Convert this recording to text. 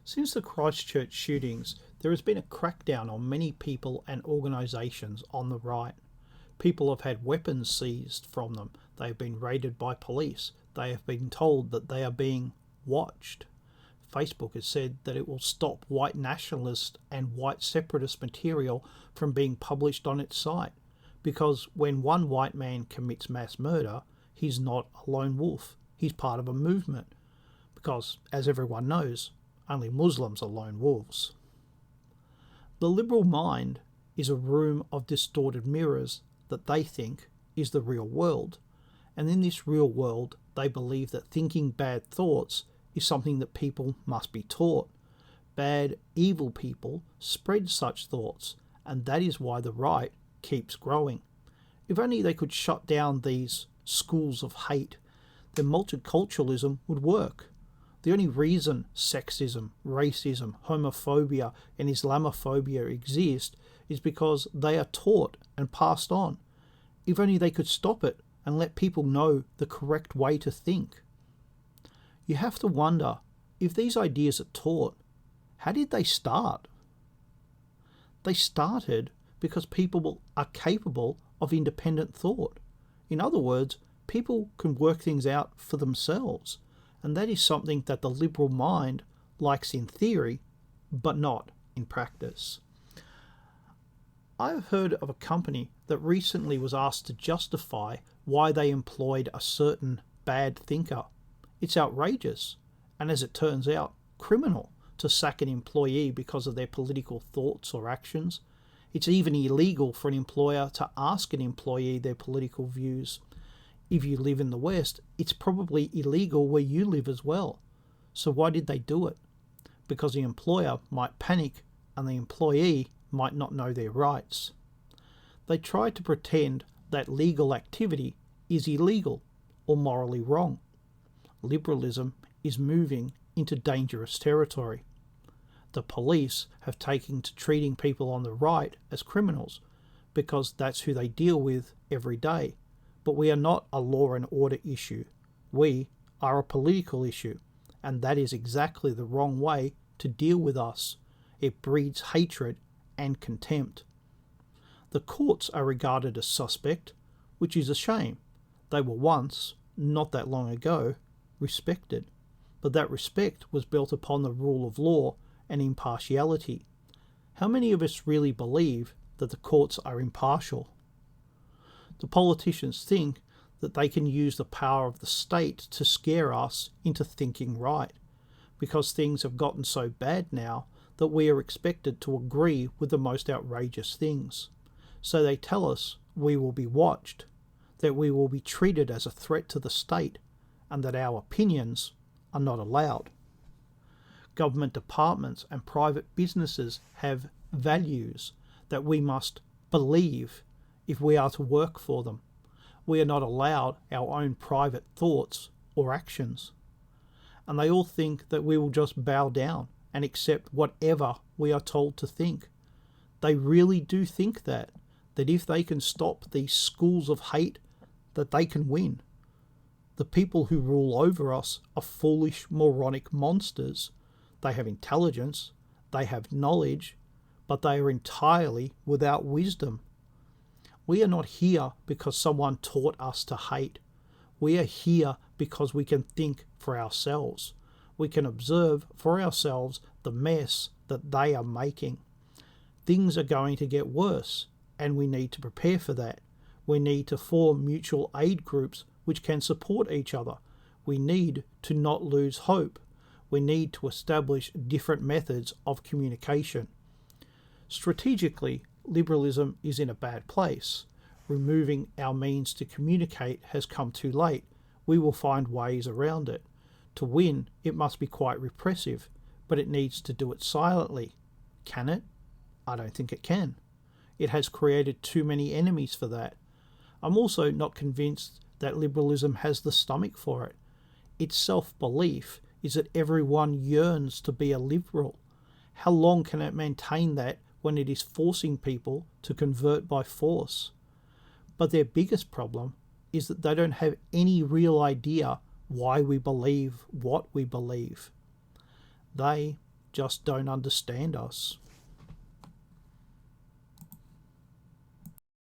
Since the Christchurch shootings, there has been a crackdown on many people and organisations on the right. People have had weapons seized from them. They have been raided by police. They have been told that they are being watched. Facebook has said that it will stop white nationalist and white separatist material from being published on its site, because when one white man commits mass murder, he's not a lone wolf. He's part of a movement, because, as everyone knows, only Muslims are lone wolves. The liberal mind is a room of distorted mirrors that they think is the real world, and in this real world they believe that thinking bad thoughts is something that people must be taught. Bad, evil people spread such thoughts, and that is why the right keeps growing. If only they could shut down these schools of hate, then multiculturalism would work. The only reason sexism, racism, homophobia and Islamophobia exist is because they are taught and passed on. If only they could stop it and let people know the correct way to think. You have to wonder, if these ideas are taught, how did they start? They started because people are capable of independent thought. In other words, people can work things out for themselves, and that is something that the liberal mind likes in theory, but not in practice. I have heard of a company that recently was asked to justify why they employed a certain bad thinker. It's outrageous, and as it turns out, criminal to sack an employee because of their political thoughts or actions. It's even illegal for an employer to ask an employee their political views. If you live in the West, it's probably illegal where you live as well. So why did they do it? Because the employer might panic and the employee might not know their rights. They try to pretend that legal activity is illegal or morally wrong. Liberalism is moving into dangerous territory. The police have taken to treating people on the right as criminals because that's who they deal with every day. But we are not a law and order issue. We are a political issue, and that is exactly the wrong way to deal with us. It breeds hatred and contempt. The courts are regarded as suspect, which is a shame. They were once, not that long ago, respected, but that respect was built upon the rule of law and impartiality. How many of us really believe that the courts are impartial? The politicians think that they can use the power of the state to scare us into thinking right, because things have gotten so bad now that we are expected to agree with the most outrageous things. So they tell us we will be watched, that we will be treated as a threat to the state, and that our opinions are not allowed. Government departments and private businesses have values that we must believe if we are to work for them. We are not allowed our own private thoughts or actions. And they all think that we will just bow down and accept whatever we are told to think. They really do think that if they can stop these schools of hate, that they can win. The people who rule over us are foolish, moronic monsters. They have intelligence, they have knowledge, but they are entirely without wisdom. We are not here because someone taught us to hate. We are here because we can think for ourselves. We can observe for ourselves the mess that they are making. Things are going to get worse, and we need to prepare for that. We need to form mutual aid groups which can support each other. We need to not lose hope. We need to establish different methods of communication. Strategically, liberalism is in a bad place. Removing our means to communicate has come too late. We will find ways around it. To win, it must be quite repressive, but it needs to do it silently. Can it? I don't think it can. It has created too many enemies for that. I'm also not convinced that liberalism has the stomach for it. Its self-belief is that everyone yearns to be a liberal. How long can it maintain that when it is forcing people to convert by force? But their biggest problem is that they don't have any real idea why we believe what we believe. They just don't understand us.